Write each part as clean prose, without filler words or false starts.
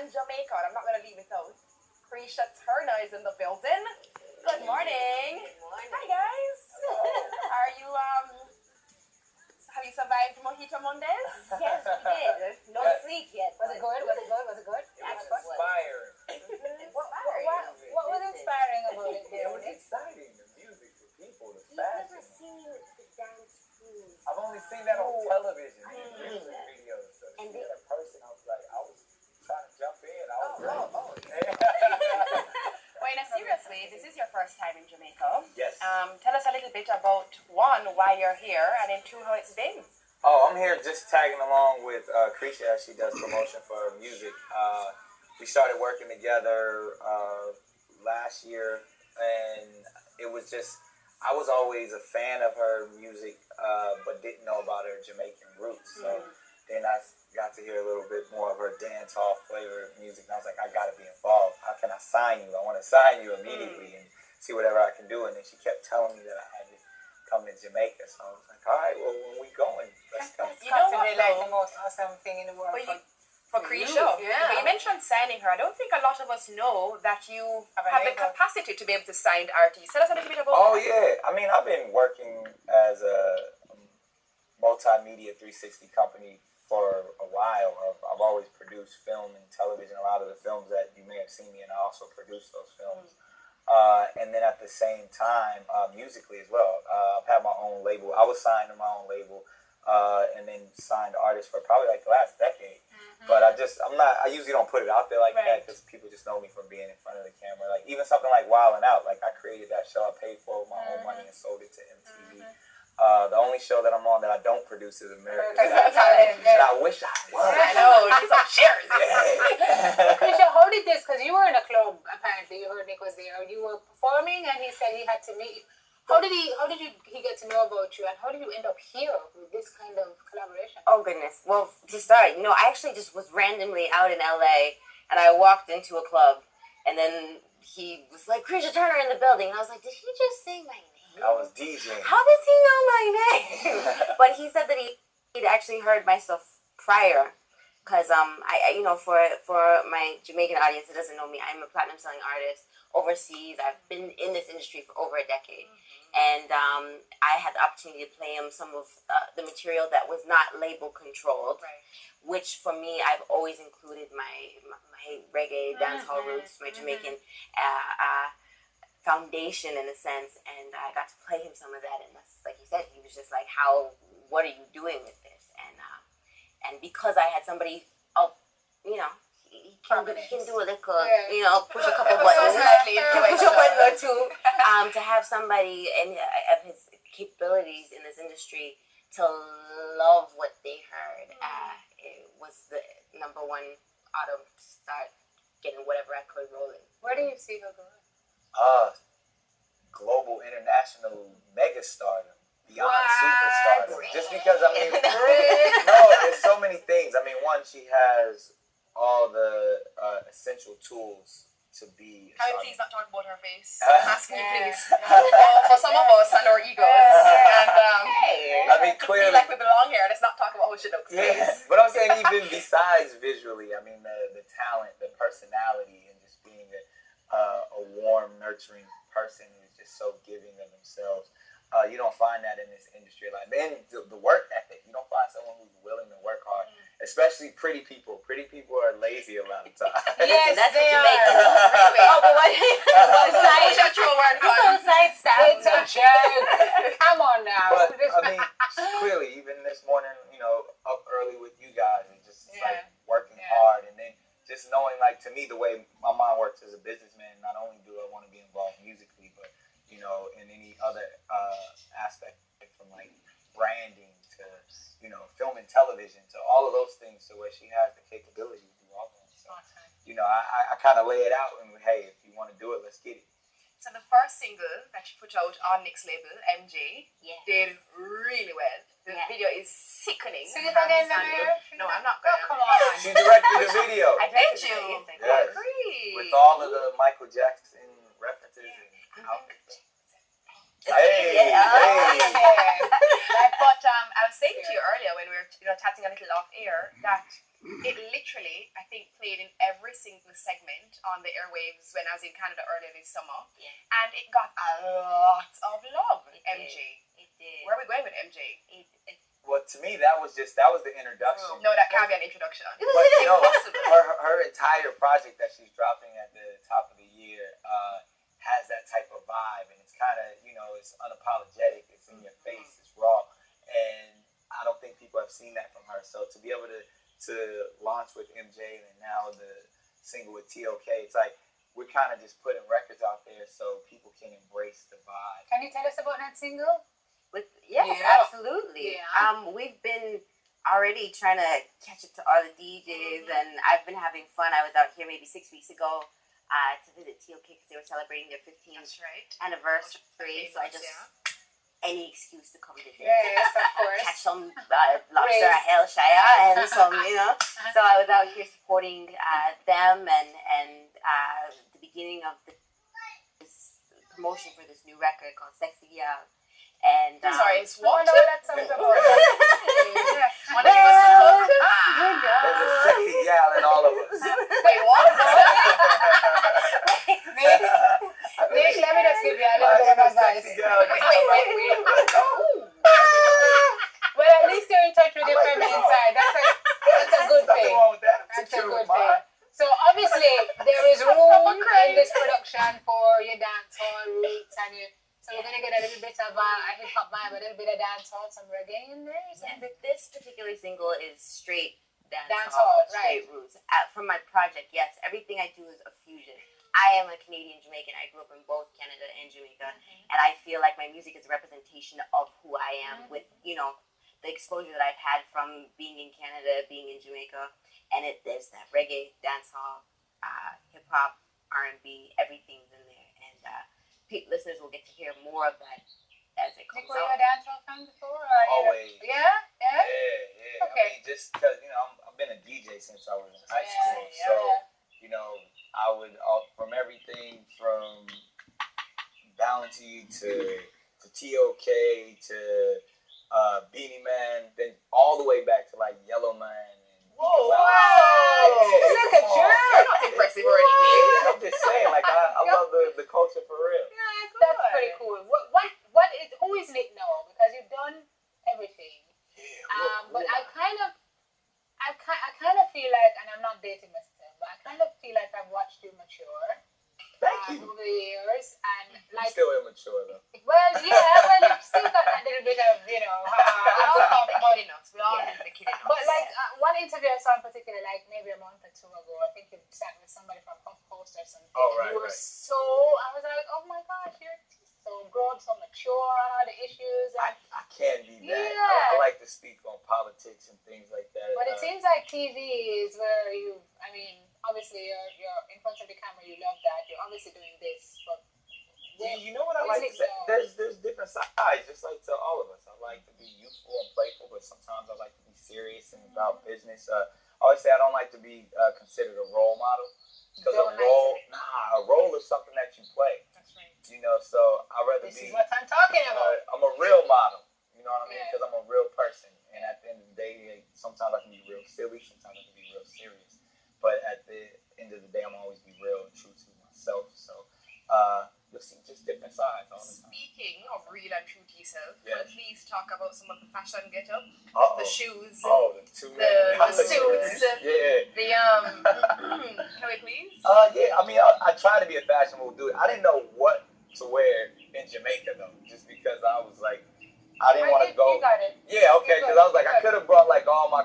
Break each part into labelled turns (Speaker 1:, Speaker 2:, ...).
Speaker 1: and Jamaica. And I'm not going to leave it out. Kreesha Turner is in the building. Good morning.
Speaker 2: Good morning.
Speaker 1: Hi, guys. Are you, have you survived Mojito Mondaz?
Speaker 2: Yes, we did. No sleep yet.
Speaker 3: Was it good? Was it good? Was it good?
Speaker 4: It was inspiring.
Speaker 3: What was inspiring about it?
Speaker 4: It was exciting. The music, the people, the
Speaker 2: You've never
Speaker 4: fashion.
Speaker 2: seen the dance crews.
Speaker 4: I've only seen that on television and music videos. So to
Speaker 2: And
Speaker 4: see it in person, I was trying to jump in.
Speaker 1: Wait, now seriously, this is your first time in Jamaica.
Speaker 4: Yes.
Speaker 1: Tell us a little bit about, one, why you're here, and then two, how it's been.
Speaker 4: Oh, I'm here just tagging along with Kreesha as she does promotion for her music. We started working together last year, and it was just, I was always a fan of her music, but didn't know about her Jamaican roots. So then I got to hear a little bit more of her dance hall flavor music, and I was like, I got to be involved. How can I sign you? I want to sign you immediately and see whatever I can do. And then she kept telling me that I had to come to Jamaica. So I was like, all right, well, when we going, let's go.
Speaker 3: You know what, like the most awesome thing in the world.
Speaker 1: For Kreesha.
Speaker 3: Yeah.
Speaker 1: But you mentioned signing her. I don't think a lot of us know that you have the
Speaker 3: label.
Speaker 1: capacity to be able to sign artists. Tell us a little bit about
Speaker 4: Oh,
Speaker 1: that.
Speaker 4: yeah. I mean, I've been working as a multimedia 360 company for a while. I've always produced film and television. A lot of the films that you may have seen me in, I also produced those films. And then at the same time, musically as well. I've had my own label. I was signed to my own label, and then signed artists for probably like the last decade. But I usually don't put it out there like that because people just know me from being in front of the camera. Like even something like Wild 'N Out, like I created that show, I paid for it with my own money and sold it to MTV. The only show that I'm on that I don't produce is America's Got Talent, and I wish I was.
Speaker 1: I know, need some shares.
Speaker 4: Yeah.
Speaker 3: Kreesha, how did this? Because you were in a club, apparently. You heard Nick was there. You were performing, and he said he had to meet. How did he get to know about you, and how did you end up here with this kind of collaboration?
Speaker 2: Oh, goodness. Well, to start, I actually just was randomly out in LA, and I walked into a club, and then he was like, Kreesha Turner in the building. And I was like, did he just say my name?
Speaker 4: I was DJing.
Speaker 2: How does he know my name? But he said that he'd actually heard my stuff prior. Because, for my Jamaican audience that doesn't know me, I'm a platinum selling artist overseas. I've been in this industry for over a decade. And I had the opportunity to play him some of the material that was not label controlled, which for me, I've always included my reggae, dancehall roots, my Jamaican foundation in a sense. And I got to play him some of that. And that's, like you said, he was just like, what are you doing with this? And because I had somebody, he can do a little, push a couple buttons, push a button or two, to have somebody of his capabilities in this industry to love what they heard, it was the number one autumn to start getting whatever I could rolling.
Speaker 3: Where do you see her going?
Speaker 4: Global, international megastardom. Beyond superstardom. Just because, no, there's so many things. I mean, one, she has all the essential tools to be.
Speaker 1: Can we please not talk about her face? Ask me, please. For some of us and our egos. And
Speaker 4: I mean, clearly,
Speaker 1: feel like we belong here. Let's not talk about how she looks.
Speaker 4: Yeah, but I'm saying even besides visually, I mean, the talent, the personality, and just being a warm, nurturing person who's just so giving of themselves. You don't find that in this industry. Like, then the work ethic. You don't find someone who's willing to work hard. Especially pretty people. Pretty people are lazy a lot of times.
Speaker 2: Yes, that's what you make.
Speaker 3: Oh, but what
Speaker 1: Side
Speaker 3: step? It's a joke. Come on now.
Speaker 4: But I mean, clearly, even this morning, up early with you guys and just like working hard, and then just knowing, like, to me, the way my mind works as a businessman, not only do I want to be involved musically, but in any other aspect, from like branding to film and television to all of those things, to where she has the capability to do all of them. So I kind of lay it out, and hey, if you want to do it, let's get it.
Speaker 1: So the first single that she put out on Nick's label, MJ, did really well. The video is sickening.
Speaker 3: Sing it again,
Speaker 1: No, I'm not going to.
Speaker 3: Come on.
Speaker 4: She directed the video.
Speaker 1: Did you?
Speaker 4: Yes.
Speaker 1: Great.
Speaker 4: With all of the Michael Jackson references and outfits. Hey.
Speaker 1: But I was saying to you earlier when we were chatting a little off air that it literally, I think, played in every single segment on the airwaves when I was in Canada earlier this summer.
Speaker 2: Yeah.
Speaker 1: And it got a lot of love.
Speaker 2: It
Speaker 1: MJ.
Speaker 2: It did.
Speaker 1: Where are we going with MJ?
Speaker 4: Well, to me, that was the introduction.
Speaker 1: No, that can't be an introduction.
Speaker 4: But no, her entire project that she's dropping at the top of the year has that type of vibe, and it's kind of, it's unapologetic, it's in your face, it's raw, and I don't think people have seen that from her. So to be able to launch with MJ and now the single with t.o.k, it's like we're kind of just putting records out there so people can embrace the vibe.
Speaker 3: Can you tell us about that single?
Speaker 2: Yes,
Speaker 3: Yeah.
Speaker 2: absolutely.
Speaker 3: Yeah.
Speaker 2: We've been already trying to catch up to all the DJs, and I've been having fun. I was out here maybe 6 weeks ago to visit t.o.k because they were celebrating their 15th
Speaker 1: That's right.
Speaker 2: anniversary. So I just any excuse to come visit.
Speaker 3: Yes, of course.
Speaker 2: Catch some lobster at Hellshire and some, So I was out here supporting them and the beginning of this promotion for this new record called Sexy Girl. And
Speaker 1: sorry, it's
Speaker 3: I
Speaker 1: what?
Speaker 3: wonder what that sounds about.
Speaker 1: Want to give us a hook?
Speaker 4: There's a sexy gal in all of us.
Speaker 1: Wait, what?
Speaker 3: Nick, let me just give you a little bit of advice.
Speaker 1: Wait.
Speaker 3: Well, at least you're in touch with your feminine side. That's a good thing. That's a good thing. So obviously there is room in this production for your dancehall roots and your. So we're gonna get a little bit of a hip hop vibe, a little bit of dancehall, some reggae in there.
Speaker 2: This particular single is straight
Speaker 3: Dancehall,
Speaker 2: straight roots. From my project, yes, everything I do is a fusion. I am a Canadian Jamaican. I grew up in both Canada and Jamaica, and I feel like my music is a representation of who I am with the exposure that I've had from being in Canada, being in Jamaica, and there's that reggae, dancehall, hip hop, R&B, everything's in there, and listeners will get to hear more of that as it comes
Speaker 3: Nick, were you
Speaker 2: out.
Speaker 3: a dancehall fan before?
Speaker 4: Always.
Speaker 3: Yeah.
Speaker 4: Yeah.
Speaker 3: Okay.
Speaker 4: I mean, just because I've been a DJ since I was in high school, so I would from everything from Bounty to t.o.k to Beanie Man, then all the way back to like Yellow Man.
Speaker 1: Whoa!
Speaker 3: Look at you!
Speaker 1: That's impressive already.
Speaker 4: I'm just saying, like I love the culture for real.
Speaker 3: Yeah, that's pretty cool. Who is Nick now? Because you've done everything.
Speaker 4: Yeah.
Speaker 3: But I kind of feel like, and I'm not dating myself, but I kind of feel like I've watched you mature.
Speaker 4: Thank you.
Speaker 3: Over the years, and
Speaker 4: I'm
Speaker 3: like.
Speaker 4: still immature though.
Speaker 3: Well, you've still got that little bit of,
Speaker 1: We all have the kid in us. We all have the kid in us.
Speaker 3: But like one interview I saw in particular, like maybe a month or two ago, I think you sat with somebody from Huff Post or something.
Speaker 4: Oh, right,
Speaker 3: and you were
Speaker 4: right.
Speaker 3: I was like, oh my gosh, you're so grown, so mature on all the issues. And,
Speaker 4: I can be that.
Speaker 3: Yeah.
Speaker 4: I like to speak on politics and things like that.
Speaker 3: but it seems like TV is where obviously you're in front of the camera, you love that. You're obviously doing this, but
Speaker 4: you know what I like to say? There's different sides, just like to all of us. I like to be youthful and playful, but sometimes I like to be serious and about business. I always say I don't like to be considered a role model because a role is something that you play.
Speaker 3: That's right.
Speaker 4: So I'd rather
Speaker 3: This
Speaker 4: be.
Speaker 3: is what I'm talking about.
Speaker 4: I'm a real model. You know what I mean?
Speaker 3: Yeah.
Speaker 4: Because I'm a real person, and at the end of the day, sometimes I can be real silly, sometimes I can be real serious. But at the end of the day, I'm always be real and true to myself. So you'll see just different sides all the time.
Speaker 1: Speaking of real and true to yourself,
Speaker 4: Yes.
Speaker 1: please talk about some of the fashion get-up,
Speaker 4: Uh-oh.
Speaker 1: the shoes,
Speaker 4: Oh, the
Speaker 1: the suits,
Speaker 4: Yeah.
Speaker 1: can we please?
Speaker 4: Yeah. I mean, I try to be a fashionable dude. I didn't know what to wear in Jamaica though, just because I was like, I didn't want to go.
Speaker 3: You got it.
Speaker 4: Yeah, okay, because I was like, I could have brought like all my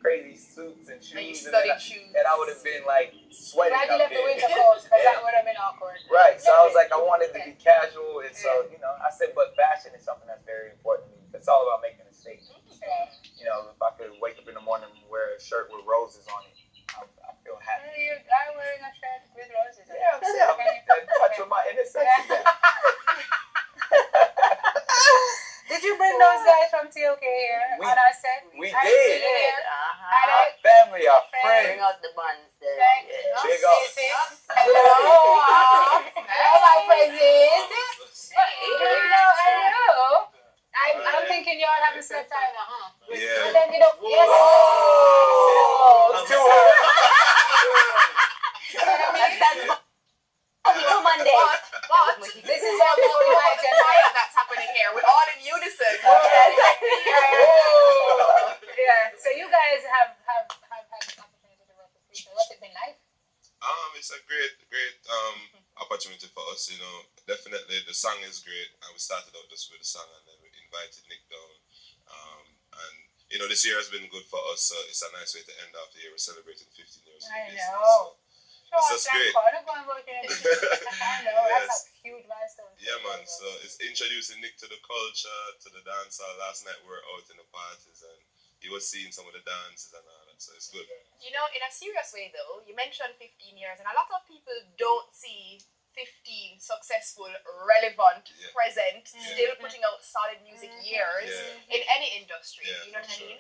Speaker 4: crazy suits and shoes,
Speaker 1: And you studied shoes.
Speaker 4: and I would have been like sweating
Speaker 3: Glad you
Speaker 4: up
Speaker 3: left the
Speaker 4: there.
Speaker 3: winter coats because that would have been awkward.
Speaker 4: Right, so I was like, I wanted to be casual, and so I said, but fashion is something that's very important to me. It's all about making a statement.
Speaker 3: Yeah.
Speaker 4: If I could wake up in the morning and wear a shirt with roses on it, I feel happy.
Speaker 3: You are wearing a shirt with roses.
Speaker 4: Yeah, I'm saying, I'm touch with my innocence.
Speaker 3: Did you bring those guys from t.o.k here on our set?
Speaker 4: We did.
Speaker 2: Uh-huh.
Speaker 4: Our family, our
Speaker 2: Bring
Speaker 4: friends.
Speaker 2: out the buns.
Speaker 4: Big ups.
Speaker 3: Hello. Hello, my friends. Hello. I'm thinking y'all haven't slept either, huh?
Speaker 4: Yeah.
Speaker 3: And then, yes.
Speaker 4: Oh,
Speaker 5: song is great, and we started out just with the song, and then we invited Nick down. And you know, this year has been good for us. So it's a nice way to end off the year. We're celebrating 15 years.
Speaker 3: I
Speaker 5: of the business,
Speaker 3: know.
Speaker 5: So it's just great.
Speaker 3: I know.
Speaker 5: Yes.
Speaker 3: That's a huge milestone.
Speaker 5: Yeah, man. So it's introducing Nick to the culture, to the dancehall. Last night we were out in the parties, and he was seeing some of the dances and all that. So it's good.
Speaker 1: You know, in a serious way though, you mentioned 15 years, and a lot of people don't see 15 successful, relevant, present, still putting out solid music years in any industry. You know what I mean?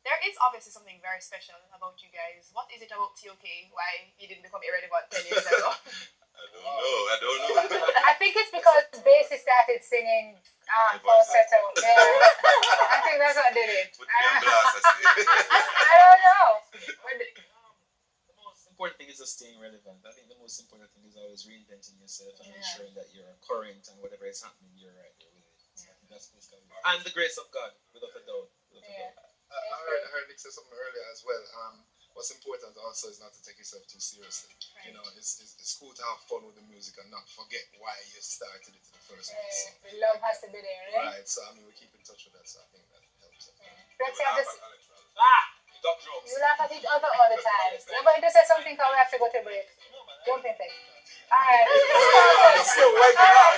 Speaker 1: There is obviously something very special about you guys. What is it about t.o.k? Why you didn't become irrelevant 10 years ago?
Speaker 5: I don't know.
Speaker 3: I think it's because Basie started singing falsetto. Yeah. I think that's what did it.
Speaker 5: Put me on blast, I see.
Speaker 3: I don't know.
Speaker 6: The most important thing is just staying relevant. I think the most important thing is always reinventing yourself and ensuring that you're current and whatever is happening, you're right there with it. So I think that's basically it. And the grace of God, without a doubt.
Speaker 7: I heard Nick say something earlier as well. What's important also is not to take yourself too seriously. You know, it's cool to have fun with the music and not forget why you started it in the first place.
Speaker 3: The love has to be there, right?
Speaker 7: Right. So I mean, we keep in touch with that. So I think that helps.
Speaker 3: You laugh at each other all the time. You're going to say something because we have to go to break. Don't think it. Alright.
Speaker 4: Still waking up.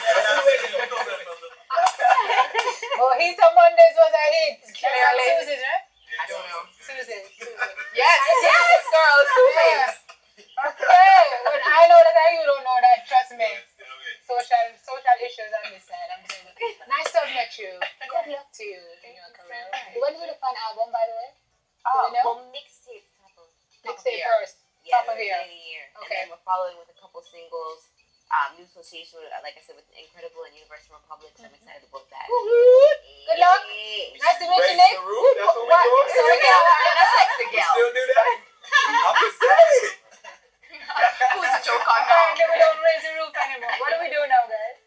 Speaker 3: Oh, Heat on Mondays was a hit.
Speaker 1: Clearly.
Speaker 3: Susie, right?
Speaker 1: I don't know.
Speaker 3: Susie.
Speaker 1: Yes, girl, Susie.
Speaker 3: Okay, but I know that you don't know that, trust me. Social issues on this side, I'm saying. Nice to have met you. Good luck to you in your career. When will you find album, by the way?
Speaker 2: Well, mixtape
Speaker 3: Mixtape first. Top of the year.
Speaker 2: Okay. And then we're following with a couple singles. New association with, like I said, with Incredible and Universal Republic. So I'm excited about that.
Speaker 3: Good luck. Nice to meet you, Nick.
Speaker 4: That's what we doing.
Speaker 1: Sexy girl and a sexy
Speaker 4: We
Speaker 1: girl.
Speaker 4: still do that? I'm just saying.
Speaker 1: Who's the joke on
Speaker 3: Apparently
Speaker 1: now?
Speaker 3: we don't raise the roof anymore. What do we do now, guys?